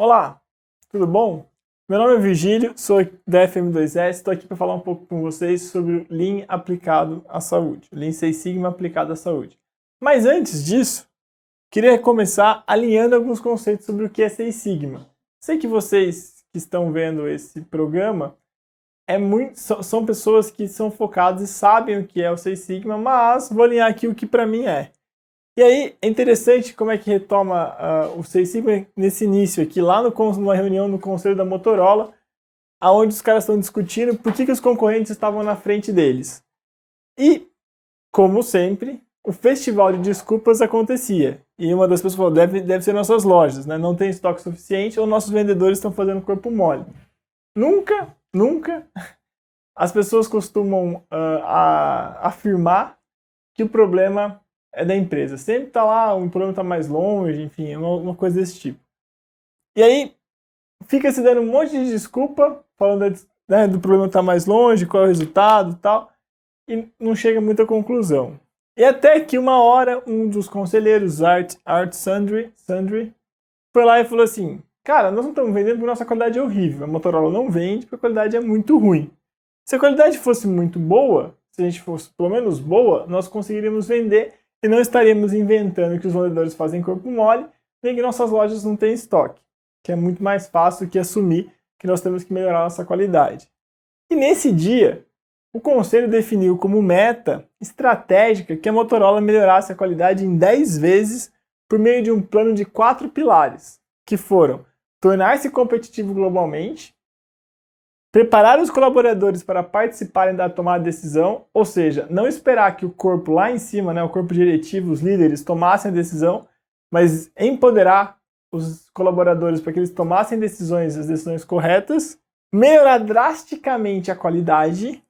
Olá, tudo bom? Meu nome é Virgílio, sou da FM2S, estou aqui para falar um pouco com vocês sobre o Lean aplicado à saúde, Lean Six Sigma aplicado à saúde. Mas antes disso, queria começar alinhando alguns conceitos sobre o que é Six Sigma. Sei que vocês que estão vendo esse programa são pessoas que são focadas e sabem o que é o Six Sigma, mas vou alinhar aqui o que para mim é. E aí, é interessante como é que retoma o Six Sigma nesse início aqui, lá numa reunião no conselho da Motorola, onde os caras estão discutindo por que os concorrentes estavam na frente deles. E, como sempre, o festival de desculpas acontecia. E uma das pessoas falou, deve ser nossas lojas, né? Não tem estoque suficiente ou nossos vendedores estão fazendo corpo mole. Nunca as pessoas costumam afirmar que o problema é da empresa. Sempre está lá, um problema está mais longe, enfim, uma coisa desse tipo. E aí, fica se dando um monte de desculpa, falando do problema estar mais longe, qual é o resultado e tal, e não chega muito à conclusão. E até que uma hora, um dos conselheiros, Art Sundry, foi lá e falou assim, cara, nós não estamos vendendo porque a nossa qualidade é horrível. A Motorola não vende porque a qualidade é muito ruim. Se a qualidade fosse muito boa, se a gente fosse pelo menos boa, nós conseguiríamos vender e não estaríamos inventando que os vendedores fazem corpo mole, nem que nossas lojas não têm estoque, que é muito mais fácil que assumir que nós temos que melhorar nossa qualidade. E nesse dia, o conselho definiu como meta estratégica que a Motorola melhorasse a qualidade em 10 vezes por meio de um plano de 4 pilares, que foram tornar-se competitivo globalmente, preparar os colaboradores para participarem da tomada de decisão, ou seja, não esperar que o corpo lá em cima, o corpo diretivo, os líderes, tomassem a decisão, mas empoderar os colaboradores para que eles tomassem as decisões corretas, melhorar drasticamente a qualidade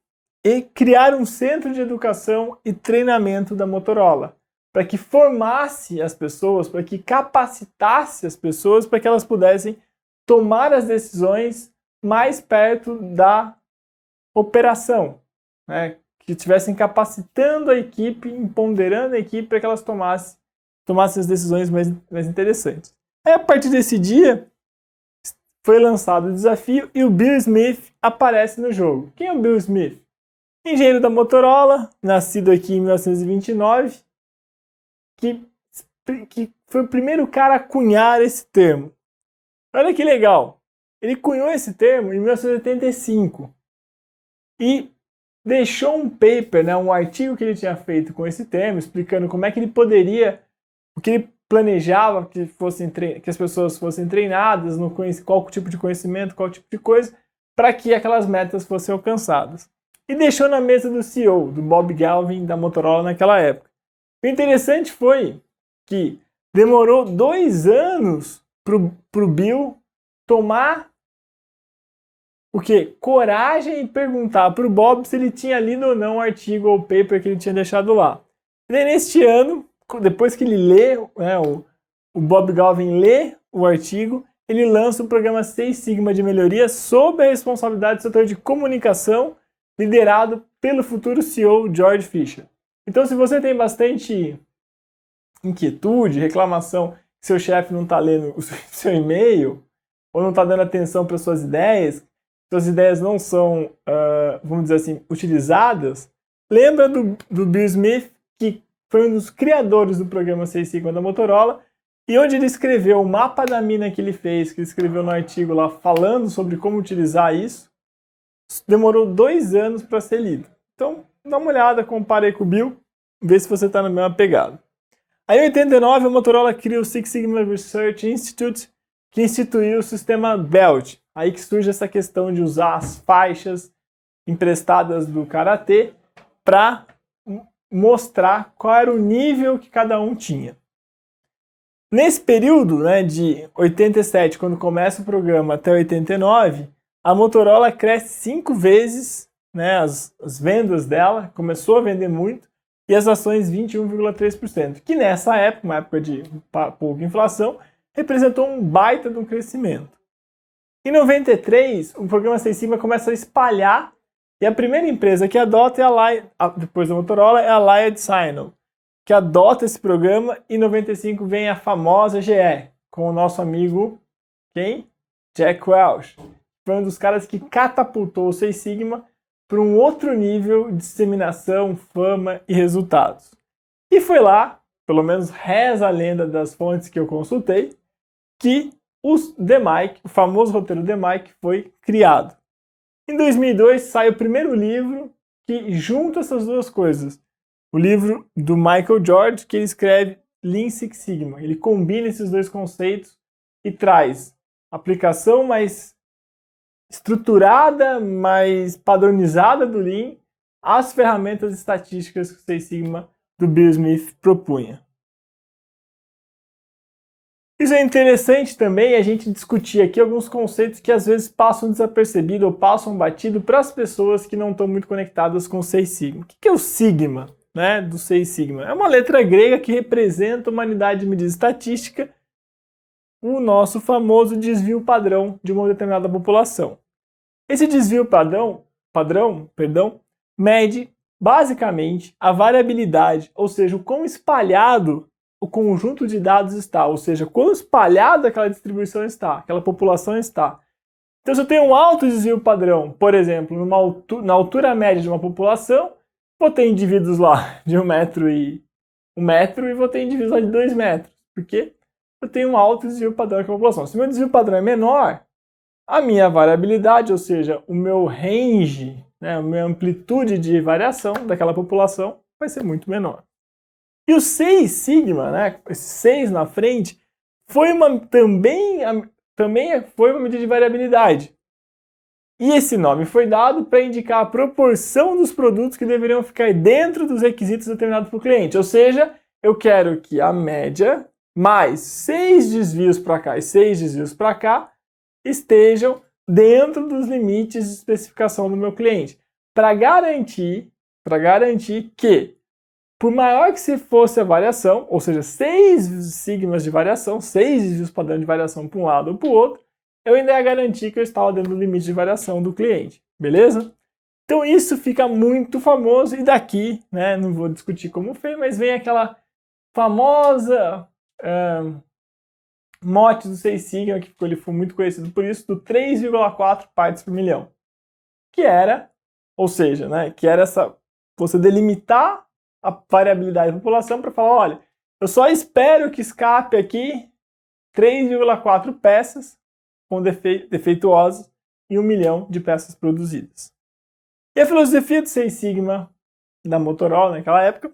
e criar um centro de educação e treinamento da Motorola, para que formasse as pessoas, para que capacitasse as pessoas para que elas pudessem tomar as decisões mais perto da operação, que estivessem capacitando a equipe, empoderando a equipe para que elas tomassem as decisões mais interessantes. Aí, a partir desse dia, foi lançado o desafio e o Bill Smith aparece no jogo. Quem é o Bill Smith? Engenheiro da Motorola, nascido aqui em 1929, que foi o primeiro cara a cunhar esse termo. Olha que legal! Ele cunhou esse termo em 1985 e deixou um paper, um artigo que ele tinha feito com esse termo, explicando como é que ele poderia, o que ele planejava que as pessoas fossem treinadas, qual tipo de conhecimento, qual tipo de coisa, para que aquelas metas fossem alcançadas. E deixou na mesa do CEO, do Bob Galvin, da Motorola naquela época. O interessante foi que demorou 2 anos para o Bill tomar coragem e perguntar para o Bob se ele tinha lido ou não o artigo ou o paper que ele tinha deixado lá. E daí, neste ano, depois que ele lê, o Bob Galvin lê o artigo, ele lança o programa Six Sigma de melhoria sob a responsabilidade do setor de comunicação, liderado pelo futuro CEO George Fisher. Então, se você tem bastante inquietude, reclamação que seu chefe não está lendo o seu e-mail, ou não está dando atenção para suas ideias não são, vamos dizer assim, utilizadas, lembra do Bill Smith, que foi um dos criadores do programa Six Sigma da Motorola, e onde ele escreveu o mapa da mina que ele fez, que ele escreveu no artigo lá, falando sobre como utilizar isso, demorou 2 anos para ser lido. Então, dá uma olhada, compare aí com o Bill, vê se você está na mesma pegada. Aí, em 89, a Motorola cria o Six Sigma Research Institute, que instituiu o sistema BELT. Aí que surge essa questão de usar as faixas emprestadas do Karatê para mostrar qual era o nível que cada um tinha. Nesse período, de 87, quando começa o programa, até 89, a Motorola cresce 5 vezes, as vendas dela, começou a vender muito, e as ações 21,3%, que nessa época, uma época de pouca inflação, representou um baita de um crescimento. Em 93, o programa Six Sigma começa a espalhar, e a primeira empresa que adota depois da Motorola, é a Allied Signal, que adota esse programa, e em 95 vem a famosa GE, com o nosso amigo Quem? Jack Welch. Foi um dos caras que catapultou o Seis Sigma para um outro nível de disseminação, fama e resultados. E foi lá, pelo menos reza a lenda das fontes que eu consultei, que o The-Mike, o famoso roteiro The-Mike, foi criado. Em 2002 sai o primeiro livro que junta essas duas coisas. O livro do Michael George, que ele escreve Lean Six Sigma. Ele combina esses dois conceitos e traz aplicação mais estruturada, mais padronizada do Lean às ferramentas estatísticas que o Six Sigma do Bill Smith propunha. Isso é interessante também a gente discutir aqui alguns conceitos que às vezes passam desapercebido ou passam batido para as pessoas que não estão muito conectadas com o Seis Sigma. O que é o Sigma, né, do Seis Sigma? É uma letra grega que representa uma unidade de medida estatística, o nosso famoso desvio padrão de uma determinada população. Esse desvio padrão, mede basicamente a variabilidade, ou seja, o quão espalhado o conjunto de dados está, ou seja, quão espalhada aquela distribuição está, aquela população está. Então, se eu tenho um alto desvio padrão, por exemplo, na altura média de uma população, vou ter indivíduos lá de 1 metro e vou ter indivíduos lá de 2 metros, porque eu tenho um alto desvio padrão daquela população. Se o meu desvio padrão é menor, a minha variabilidade, ou seja, o meu range, né, a minha amplitude de variação daquela população vai ser muito menor. E o 6 sigma, né, esse 6 na frente, também foi uma medida de variabilidade. E esse nome foi dado para indicar a proporção dos produtos que deveriam ficar dentro dos requisitos determinados para o cliente. Ou seja, eu quero que a média mais 6 desvios para cá e 6 desvios para cá estejam dentro dos limites de especificação do meu cliente. Para garantir que, por maior que se fosse a variação, ou seja, 6 sigmas de variação, 6 desvios padrão de variação para um lado ou para o outro, eu ainda ia garantir que eu estava dentro do limite de variação do cliente, beleza? Então isso fica muito famoso e daqui, né, não vou discutir como fez, mas vem aquela famosa mote do Seis Sigma, que ele foi muito conhecido por isso, do 3,4 partes por milhão. Que era, ou seja, né, que era você delimitar a variabilidade da população para falar, olha, eu só espero que escape aqui 3,4 peças com defeituosas e 1 milhão de peças produzidas. E a filosofia do Seis Sigma da Motorola naquela época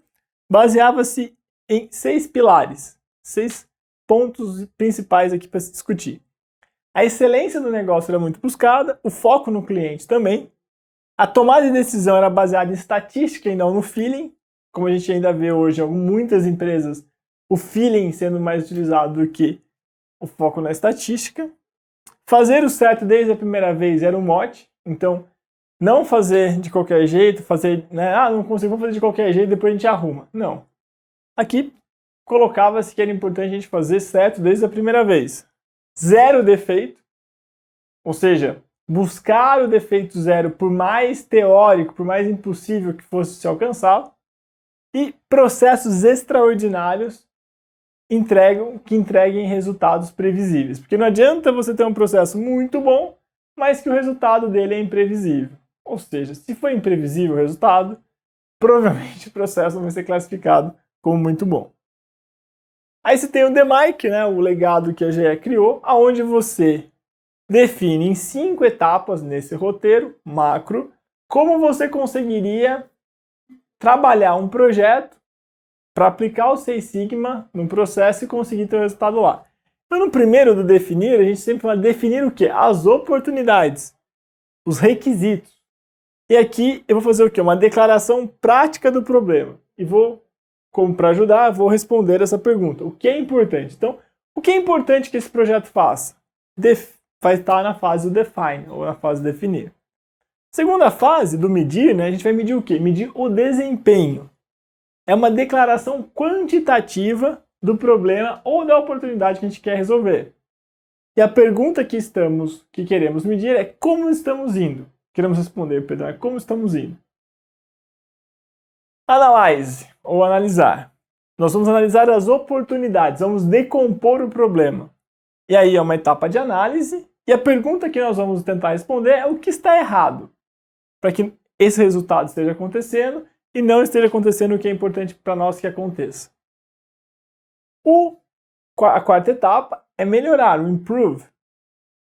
baseava-se em 6 pilares, 6 pontos principais aqui para se discutir. A excelência do negócio era muito buscada, o foco no cliente também, a tomada de decisão era baseada em estatística e não no feeling, como a gente ainda vê hoje em muitas empresas, o feeling sendo mais utilizado do que o foco na estatística. Fazer o certo desde a primeira vez era um mote, então não fazer de qualquer jeito, não consigo, vou fazer de qualquer jeito, depois a gente arruma. Não. Aqui colocava-se que era importante a gente fazer certo desde a primeira vez. 0 defeito, ou seja, buscar o defeito 0 por mais teórico, por mais impossível que fosse se alcançá-lo, e processos extraordinários que entreguem resultados previsíveis. Porque não adianta você ter um processo muito bom, mas que o resultado dele é imprevisível. Ou seja, se for imprevisível o resultado, provavelmente o processo não vai ser classificado como muito bom. Aí você tem o The-Mike, né, o legado que a GE criou, onde você define em 5 etapas nesse roteiro macro como você conseguiria trabalhar um projeto para aplicar o Seis Sigma no processo e conseguir ter o resultado lá. Então, no primeiro do definir, a gente sempre fala definir o quê? As oportunidades, os requisitos. E aqui eu vou fazer o quê? Uma declaração prática do problema. E como para ajudar, vou responder essa pergunta. O que é importante? Então, o que é importante que esse projeto faça? Vai estar na fase do define, ou na fase de definir. Segunda fase do medir, né, a gente vai medir o quê? Medir o desempenho. É uma declaração quantitativa do problema ou da oportunidade que a gente quer resolver. E a pergunta que queremos medir é como estamos indo. Queremos responder, perdão, é como estamos indo. Analyze, ou analisar. Nós vamos analisar as oportunidades, vamos decompor o problema. E aí é uma etapa de análise, e a pergunta que nós vamos tentar responder é o que está errado, para que esse resultado esteja acontecendo e não esteja acontecendo o que é importante para nós que aconteça. A quarta etapa é melhorar, o improve.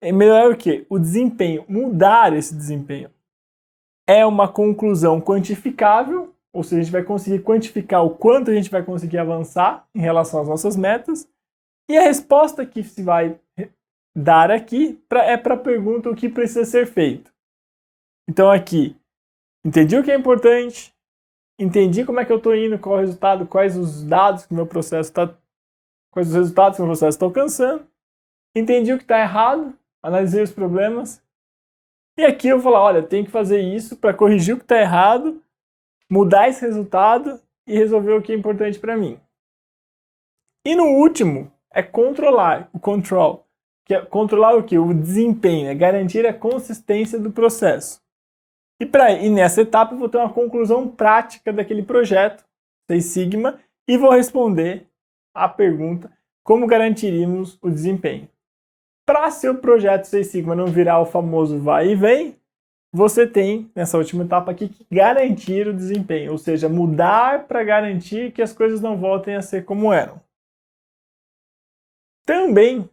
É melhorar o quê? O desempenho, mudar esse desempenho. É uma conclusão quantificável, ou seja, a gente vai conseguir quantificar o quanto a gente vai conseguir avançar em relação às nossas metas. E a resposta que se vai dar aqui é para a pergunta o que precisa ser feito. Então aqui, entendi o que é importante, entendi como é que eu estou indo, qual é o resultado, quais os dados que o meu processo está, quais os resultados que o meu processo está alcançando, entendi o que está errado, analisei os problemas, e aqui eu vou falar, olha, tenho que fazer isso para corrigir o que está errado, mudar esse resultado e resolver o que é importante para mim. E no último, é controlar, o control, que é controlar o que? O desempenho, é garantir a consistência do processo. E nessa etapa eu vou ter uma conclusão prática daquele projeto, Six Sigma, e vou responder a pergunta como garantiríamos o desempenho. Para seu projeto Six Sigma não virar o famoso vai e vem, você tem, nessa última etapa aqui, que garantir o desempenho, ou seja, mudar para garantir que as coisas não voltem a ser como eram. Também,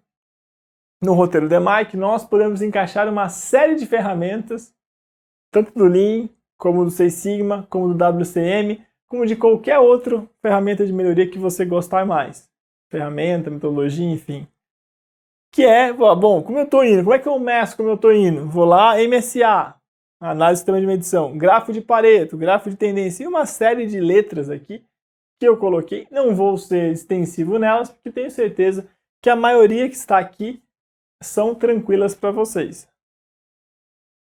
no roteiro da Mike, nós podemos encaixar uma série de ferramentas, tanto do Lean, como do Six Sigma, como do WCM, como de qualquer outra ferramenta de melhoria que você gostar mais. Ferramenta, metodologia, enfim. Que é, bom, como eu estou indo? Como é que eu meço como eu estou indo? Vou lá, MSA, análise de sistema de medição, grafo de Pareto, grafo de tendência, e uma série de letras aqui que eu coloquei. Não vou ser extensivo nelas, porque tenho certeza que a maioria que está aqui são tranquilas para vocês.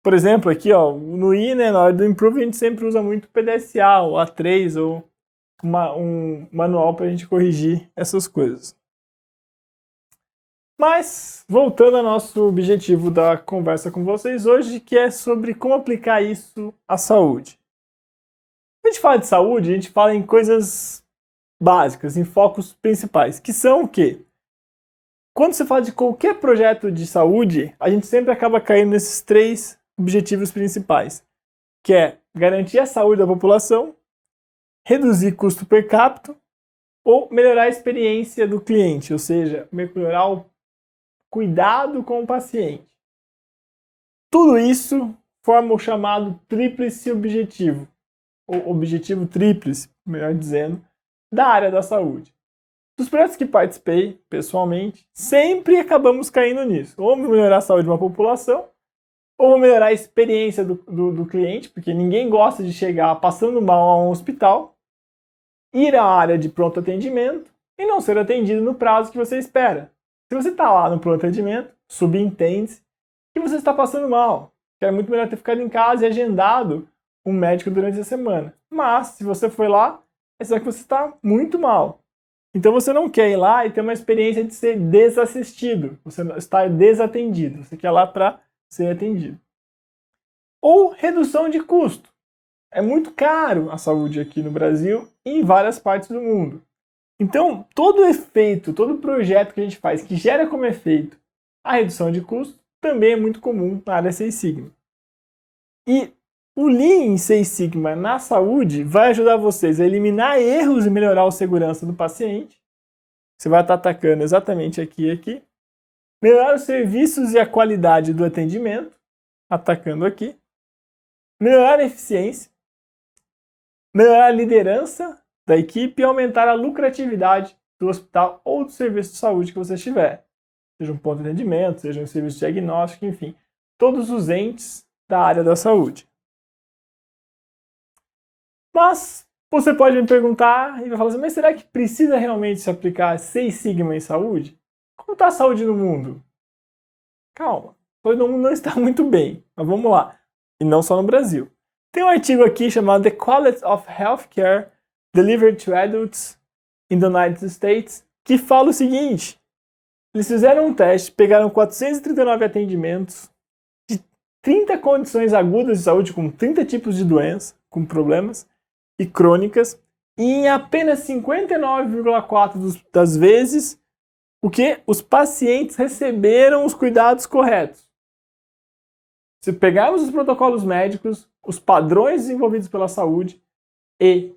Por exemplo, aqui ó, no I, né, na hora do Improve, a gente sempre usa muito o PDSA, ou A3, ou um manual para a gente corrigir essas coisas. Mas, voltando ao nosso objetivo da conversa com vocês hoje, que é sobre como aplicar isso à saúde. Quando a gente fala de saúde, a gente fala em coisas básicas, em focos principais, que são o quê? Quando você fala de qualquer projeto de saúde, a gente sempre acaba caindo nesses três objetivos principais, que é garantir a saúde da população, reduzir custo per capita ou melhorar a experiência do cliente, ou seja, melhorar o cuidado com o paciente. Tudo isso forma o chamado tríplice objetivo, ou objetivo tríplice, melhor dizendo, da área da saúde. Dos projetos que participei, pessoalmente, sempre acabamos caindo nisso. Ou melhorar a saúde de uma população, ou melhorar a experiência do cliente, porque ninguém gosta de chegar passando mal a um hospital, ir à área de pronto atendimento e não ser atendido no prazo que você espera. Se você está lá no pronto atendimento, subentende-se que você está passando mal, que é muito melhor ter ficado em casa e agendado um médico durante a semana. Mas, se você foi lá, é só que você está muito mal. Então você não quer ir lá e ter uma experiência de ser desassistido, você está desatendido, você quer ir lá para ser atendido. Ou redução de custo. É muito caro a saúde aqui no Brasil e em várias partes do mundo. Então, todo efeito, todo projeto que a gente faz que gera como efeito a redução de custo também é muito comum na área Six Sigma. E o Lean Six Sigma na saúde vai ajudar vocês a eliminar erros e melhorar a segurança do paciente. Você vai estar atacando exatamente aqui e aqui. Melhorar os serviços e a qualidade do atendimento, atacando aqui. Melhorar a eficiência. Melhorar a liderança da equipe e aumentar a lucratividade do hospital ou do serviço de saúde que você estiver. Seja um ponto de atendimento, seja um serviço diagnóstico, enfim. Todos os entes da área da saúde. Mas você pode me perguntar e vai falar assim, mas será que precisa realmente se aplicar Six Sigma em saúde? Como está a saúde no mundo? Calma, a saúde no mundo não está muito bem, mas vamos lá. E não só no Brasil. Tem um artigo aqui chamado The Quality of Healthcare Delivered to Adults in the United States, que fala o seguinte, eles fizeram um teste, pegaram 439 atendimentos de 30 condições agudas de saúde, com 30 tipos de doença, com problemas, e crônicas, e em apenas 59,4% das vezes, o que? Os pacientes receberam os cuidados corretos. Se pegarmos os protocolos médicos, os padrões desenvolvidos pela saúde e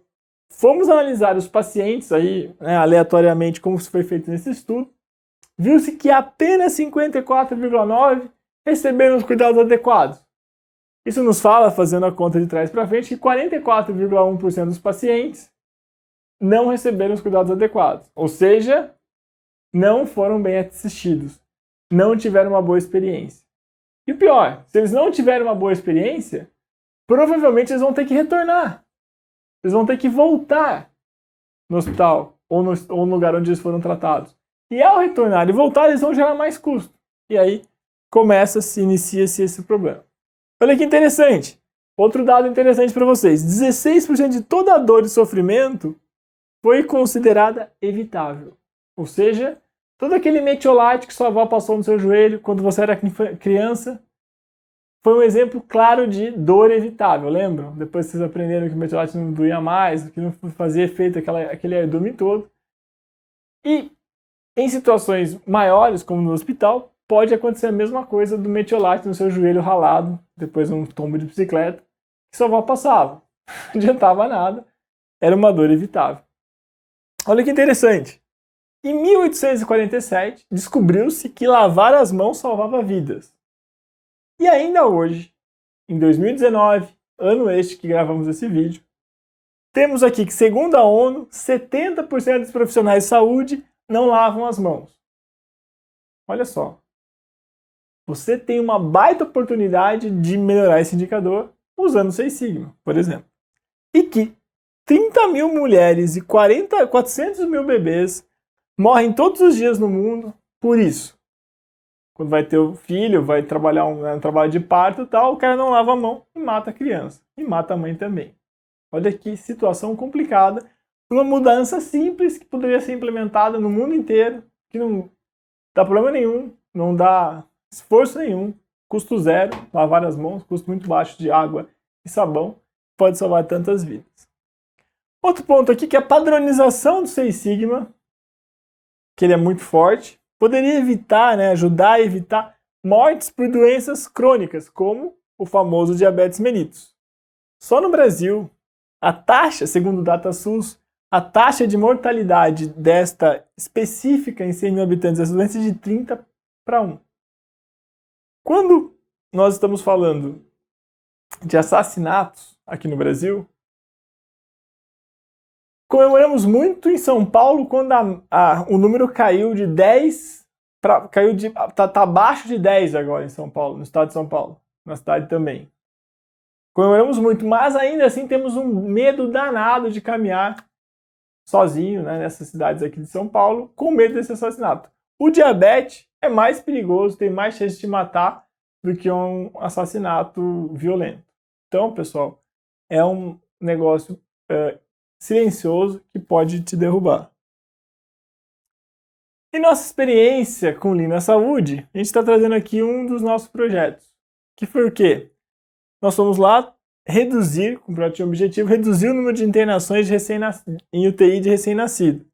fomos analisar os pacientes aí, né, aleatoriamente, como foi feito nesse estudo, viu-se que apenas 54,9% receberam os cuidados adequados. Isso nos fala, fazendo a conta de trás para frente, que 44,1% dos pacientes não receberam os cuidados adequados. Ou seja, não foram bem assistidos, não tiveram uma boa experiência. E o pior, se eles não tiveram uma boa experiência, provavelmente eles vão ter que retornar. Eles vão ter que voltar no hospital ou no lugar onde eles foram tratados. E ao retornar e voltar, eles vão gerar mais custo. E aí inicia-se esse problema. Olha que interessante. Outro dado interessante para vocês. 16% de toda a dor e sofrimento foi considerada evitável. Ou seja, todo aquele metiolate que sua avó passou no seu joelho quando você era criança foi um exemplo claro de dor evitável, lembram? Depois vocês aprenderam que o metiolate não doía mais, que não fazia efeito aquele airdume todo. E em situações maiores, como no hospital, pode acontecer a mesma coisa do metiolate no seu joelho ralado, depois de um tombo de bicicleta, que sua avó passava. Não adiantava nada, era uma dor evitável. Olha que interessante. Em 1847, descobriu-se que lavar as mãos salvava vidas. E ainda hoje, em 2019, ano este que gravamos esse vídeo, temos aqui que, segundo a ONU, 70% dos profissionais de saúde não lavam as mãos. Olha só. Você tem uma baita oportunidade de melhorar esse indicador usando o 6 Sigma, por exemplo. E que 30 mil mulheres e 400 mil bebês morrem todos os dias no mundo por isso. Quando vai ter o filho, vai trabalhar um trabalho de parto e tal, o cara não lava a mão e mata a criança. E mata a mãe também. Olha que situação complicada. Uma mudança simples que poderia ser implementada no mundo inteiro, que não dá problema nenhum, não dá esforço nenhum, custo zero, lavar as mãos, custo muito baixo de água e sabão, pode salvar tantas vidas. Outro ponto aqui que é a padronização do 6 Sigma, que ele é muito forte, poderia evitar, ajudar a evitar mortes por doenças crônicas, como o famoso diabetes mellitus. Só no Brasil, a taxa, segundo o DataSUS, a taxa de mortalidade desta específica em 100 mil habitantes dessa doença é de 30:1. Quando nós estamos falando de assassinatos aqui no Brasil, comemoramos muito em São Paulo quando o número caiu de 10 tá abaixo de 10 agora em São Paulo, no estado de São Paulo, na cidade também. Comemoramos muito, mas ainda assim temos um medo danado de caminhar sozinho, nessas cidades aqui de São Paulo, com medo desse assassinato. O diabetes é mais perigoso, tem mais chance de matar do que um assassinato violento. Então, pessoal, é um negócio silencioso que pode te derrubar. Em nossa experiência com Lean na Saúde, a gente está trazendo aqui um dos nossos projetos, que foi o quê? Nós fomos lá reduzir, com o objetivo, reduzir o número de internações em UTI de recém-nascido.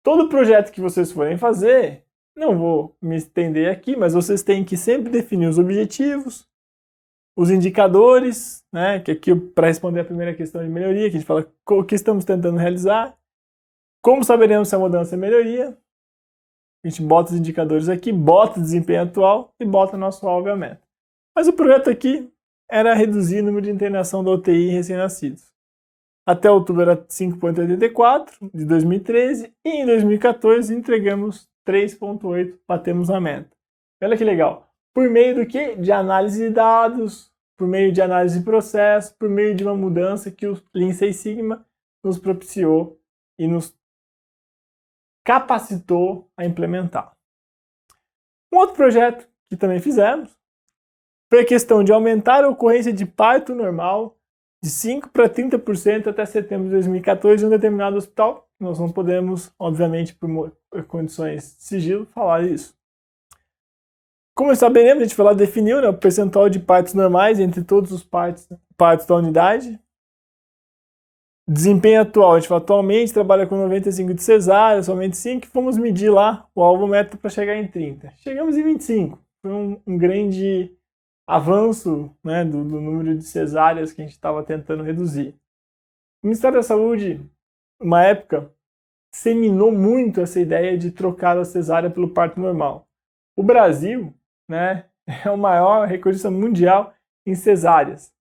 Todo projeto que vocês forem fazer, não vou me estender aqui, mas vocês têm que sempre definir os objetivos, os indicadores, que aqui para responder a primeira questão de melhoria, que a gente fala o que estamos tentando realizar, como saberemos se a mudança é melhoria, a gente bota os indicadores aqui, bota o desempenho atual e bota nosso alvo e a meta. Mas o projeto aqui era reduzir o número de internação da UTI em recém-nascidos. Até outubro era 5,84 de 2013 e em 2014 entregamos 3,8, batemos a meta. Olha que legal. Por meio do quê? De análise de dados, por meio de análise de processo, por meio de uma mudança que o Lean 6 Sigma nos propiciou e nos capacitou a implementar. Um outro projeto que também fizemos foi a questão de aumentar a ocorrência de parto normal de 5% para 30% até setembro de 2014 em um determinado hospital. Nós não podemos, obviamente, por condições de sigilo, falar isso. Como saberemos, a gente foi lá definiu o percentual de partos normais entre todos os partos da unidade. Desempenho atual, a gente atualmente trabalha com 95 de cesárea, somente 5, e fomos medir lá o alvo-métrico para chegar em 30. Chegamos em 25. Foi um grande avanço, né, do número de cesáreas que a gente estava tentando reduzir. O Ministério da Saúde, uma época, seminou muito essa ideia de trocar a cesárea pelo parto normal. O Brasil, né, é o maior recordista mundial em cesáreas.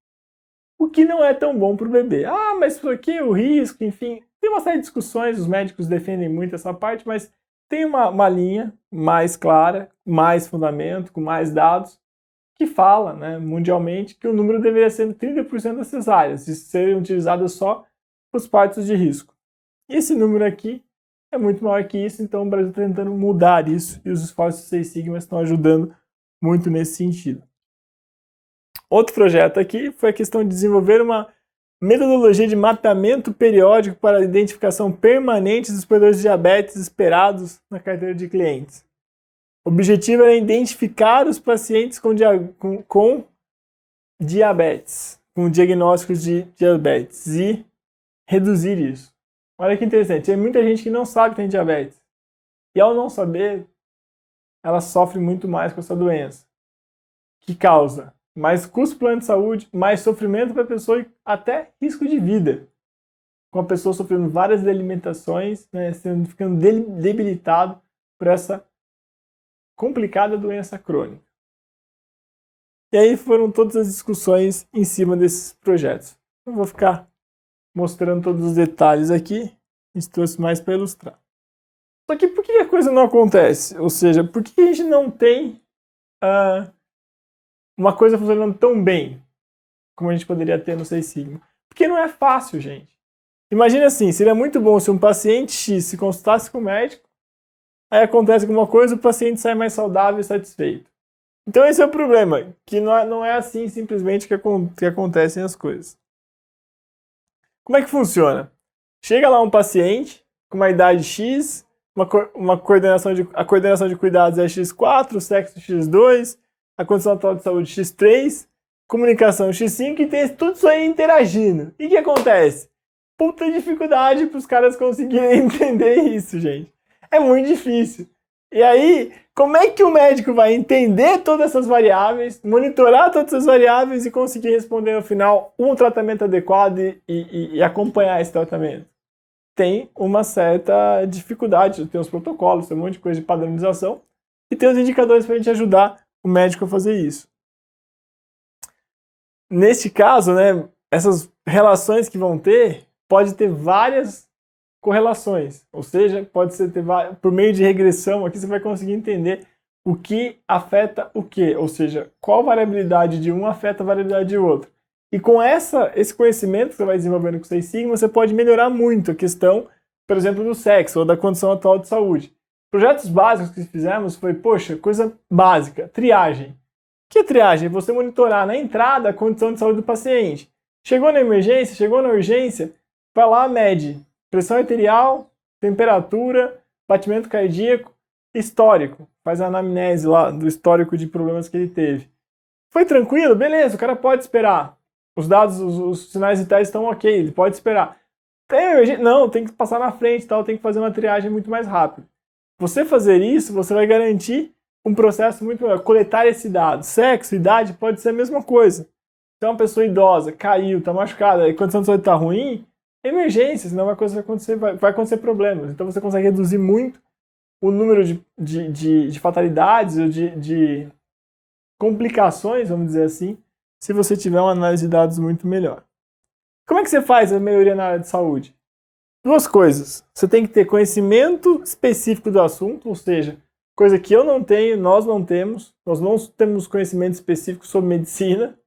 O que não é tão bom para o bebê. Ah, mas por que o risco? Enfim, tem uma série de discussões, os médicos defendem muito essa parte, mas tem uma linha mais clara, mais fundamento, com mais dados, que fala, né, mundialmente, que o número deveria ser 30% das cesáreas, e serem utilizadas só para os partos de risco. E esse número aqui é muito maior que isso, então o Brasil está tentando mudar isso, e os esforços do Seis Sigma estão ajudando muito nesse sentido. Outro projeto aqui foi a questão de desenvolver uma metodologia de mapeamento periódico para a identificação permanente dos padrões de diabetes esperados na carteira de clientes. O objetivo era identificar os pacientes com diabetes, com diagnósticos de diabetes e reduzir isso. Olha que interessante, tem muita gente que não sabe que tem diabetes. E ao não saber, ela sofre muito mais com essa doença, que causa mais custo para o plano de saúde, mais sofrimento para a pessoa e até risco de vida. Com a pessoa sofrendo várias delimitações, né, ficando debilitado por essa complicada doença crônica. E aí foram todas as discussões em cima desses projetos. Não vou ficar mostrando todos os detalhes aqui, a gente trouxe mais para ilustrar. Só que por que a coisa não acontece? Ou seja, por que a gente não tem uma coisa funcionando tão bem como a gente poderia ter no Seis Sigma? Porque não é fácil, gente. Imagina assim, seria muito bom se um paciente X se consultasse com o médico, aí acontece alguma coisa, o paciente sai mais saudável e satisfeito. Então esse é o problema, que não é assim simplesmente que acontecem as coisas. Como é que funciona? Chega lá um paciente com uma idade X, a coordenação de cuidados é X4, o sexo X2, a condição atual de saúde X3, comunicação X5 e tem tudo isso aí interagindo. E o que acontece? Puta dificuldade para os caras conseguirem entender isso, gente. É muito difícil. E aí, como é que o médico vai entender todas essas variáveis, monitorar todas essas variáveis e conseguir responder no final um tratamento adequado e acompanhar esse tratamento? Tem uma certa dificuldade, tem os protocolos, tem um monte de coisa de padronização e tem os indicadores para a gente ajudar o médico a fazer isso. Neste caso, né, essas relações que vão ter, pode ter várias correlações, ou seja, pode ser por meio de regressão, aqui você vai conseguir entender o que afeta o que, ou seja, qual variabilidade de um afeta a variabilidade de outro. E com esse conhecimento que você vai desenvolvendo com o Seis Sigma, você pode melhorar muito a questão, por exemplo, do sexo ou da condição atual de saúde. Projetos básicos que fizemos foi, poxa, coisa básica, triagem. O que é triagem? Você monitorar na entrada a condição de saúde do paciente. Chegou na emergência, chegou na urgência, vai lá, mede pressão arterial, temperatura, batimento cardíaco, histórico. Faz a anamnese lá do histórico de problemas que ele teve. Foi tranquilo? Beleza, o cara pode esperar. Os dados, os sinais vitais estão ok, ele pode esperar. Não, tem que passar na frente, tem que fazer uma triagem muito mais rápido. Você fazer isso, você vai garantir um processo muito melhor. Coletar esse dado. Sexo, idade, pode ser a mesma coisa. Se é uma pessoa idosa, caiu, está machucada, a condição de saúde está ruim, emergência, senão vai acontecer problemas. Então você consegue reduzir muito o número de fatalidades ou de complicações, vamos dizer assim, se você tiver uma análise de dados muito melhor. Como é que você faz a melhoria na área de saúde? Duas coisas. Você tem que ter conhecimento específico do assunto, ou seja, coisa que eu não tenho, nós não temos conhecimento específico sobre medicina.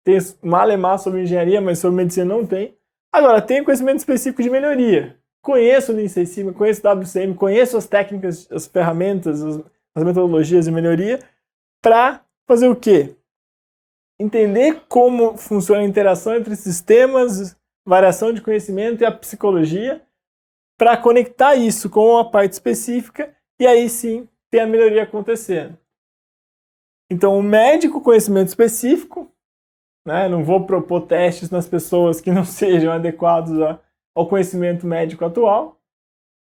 Tem malemar sobre engenharia, mas sobre medicina não tem. Agora, tem conhecimento específico de melhoria. Conheço o Lean Six Sigma, conheço o WCM, conheço as técnicas, as ferramentas, as metodologias de melhoria, para fazer o quê? Entender como funciona a interação entre sistemas, variação de conhecimento e a psicologia, para conectar isso com a parte específica e aí sim ter a melhoria acontecendo. Então, o médico, conhecimento específico, né? Não vou propor testes nas pessoas que não sejam adequados ao conhecimento médico atual,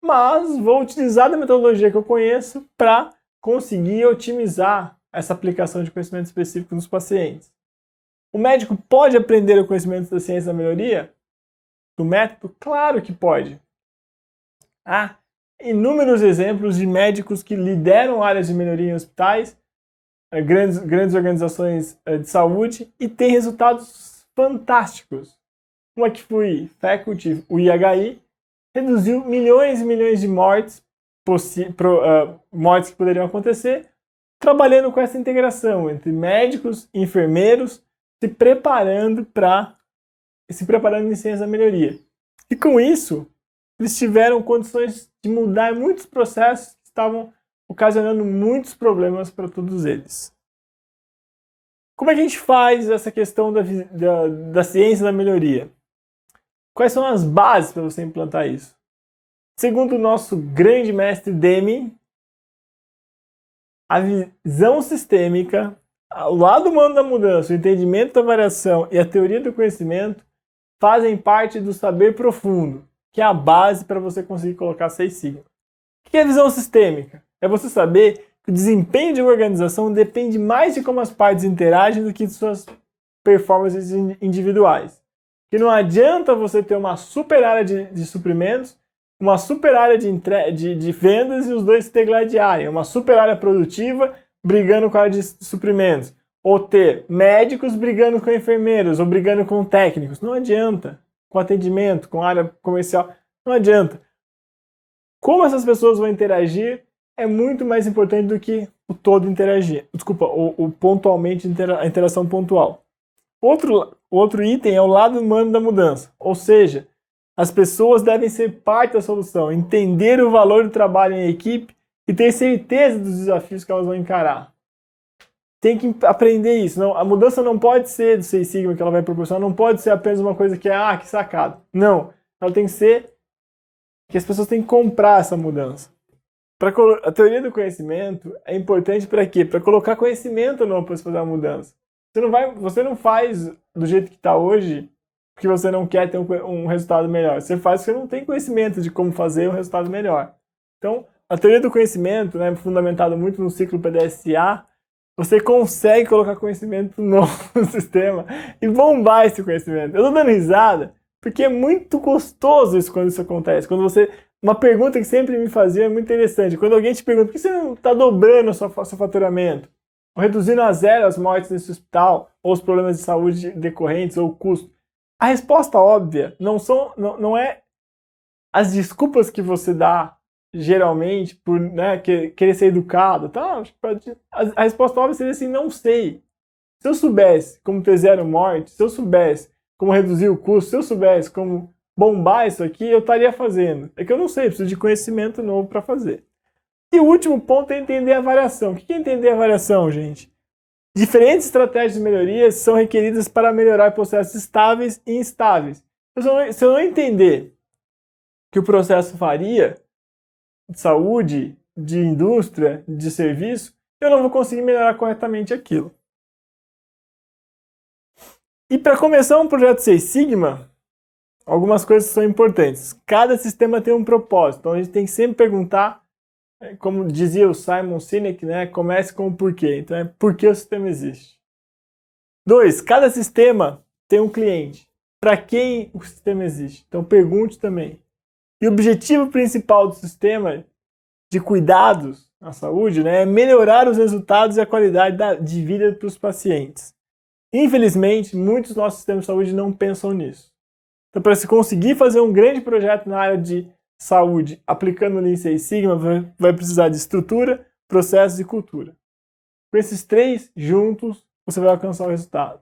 mas vou utilizar a metodologia que eu conheço para conseguir otimizar essa aplicação de conhecimento específico nos pacientes. O médico pode aprender o conhecimento da ciência da melhoria? Do método? Claro que pode. Há inúmeros exemplos de médicos que lideram áreas de melhoria em hospitais, grandes organizações de saúde, e têm resultados fantásticos. Uma que foi faculty, o IHI, reduziu milhões e milhões de mortes que poderiam acontecer, trabalhando com essa integração entre médicos e enfermeiros, se preparando em ciência da melhoria. E com isso, eles tiveram condições de mudar muitos processos que estavam ocasionando muitos problemas para todos eles. Como é que a gente faz essa questão da ciência da melhoria? Quais são as bases para você implantar isso? Segundo o nosso grande mestre Deming, a visão sistêmica, o lado humano da mudança, o entendimento da variação e a teoria do conhecimento fazem parte do saber profundo, que é a base para você conseguir colocar 6 sigma. O que é a visão sistêmica? É você saber que o desempenho de uma organização depende mais de como as partes interagem do que de suas performances individuais. Que não adianta você ter uma super área de suprimentos, uma super área de vendas e os dois se degladiarem, uma super área produtiva brigando com a área de suprimentos, ou ter médicos brigando com enfermeiros, ou brigando com técnicos. Não adianta. Com atendimento, com área comercial, não adianta. Como essas pessoas vão interagir é muito mais importante do que o todo interagir. Desculpa, o pontualmente, a interação pontual. Outro item é o lado humano da mudança, ou seja, as pessoas devem ser parte da solução, entender o valor do trabalho em equipe e ter certeza dos desafios que elas vão encarar. Tem que aprender isso. Não, a mudança não pode ser do 6 sigma que ela vai proporcionar, não pode ser apenas uma coisa que é, que sacado. Não, ela tem que ser que as pessoas têm que comprar essa mudança. A teoria do conhecimento é importante para quê? Para colocar conhecimento novo para você fazer a mudança. Você não faz do jeito que está hoje porque você não quer ter um resultado melhor. Você faz porque você não tem conhecimento de como fazer um resultado melhor. Então, a teoria do conhecimento, né, fundamentada muito no ciclo PDSA, você consegue colocar conhecimento novo no sistema e bombar esse conhecimento. Eu tô dando risada porque é muito gostoso isso quando isso acontece. Uma pergunta que sempre me fazia é muito interessante. Quando alguém te pergunta por que você não está dobrando o seu faturamento? Ou reduzindo a zero as mortes nesse hospital, ou os problemas de saúde decorrentes, ou o custo. A resposta óbvia não é as desculpas que você dá geralmente por querer ser educado. Tá? A resposta óbvia seria assim, não sei. Se eu soubesse como ter zero morte, se eu soubesse como reduzir o custo, se eu soubesse como bombar isso aqui, eu estaria fazendo. É que eu não sei, preciso de conhecimento novo para fazer. E o último ponto é entender a variação. O que é entender a variação, gente? Diferentes estratégias de melhoria são requeridas para melhorar processos estáveis e instáveis. Se eu não entender que o processo varia, de saúde, de indústria, de serviço, eu não vou conseguir melhorar corretamente aquilo. E para começar um projeto 6 Sigma, algumas coisas são importantes. Cada sistema tem um propósito, então a gente tem que sempre perguntar, como dizia o Simon Sinek, né? Comece com o porquê. Então é por que o sistema existe. 2. Cada sistema tem um cliente. Para quem o sistema existe? Então pergunte também. E o objetivo principal do sistema de cuidados na saúde, né, é melhorar os resultados e a qualidade de vida para os pacientes. Infelizmente, muitos dos nossos sistemas de saúde não pensam nisso. Então, para se conseguir fazer um grande projeto na área de saúde aplicando o Lean 6 Sigma, vai precisar de estrutura, processos e cultura. Com esses 3 juntos, você vai alcançar o resultado.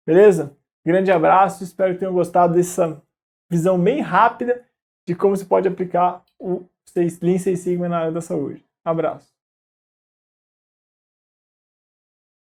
Beleza? Grande abraço, espero que tenham gostado dessa visão bem rápida de como se pode aplicar o Lean 6 Sigma na área da saúde. Abraço.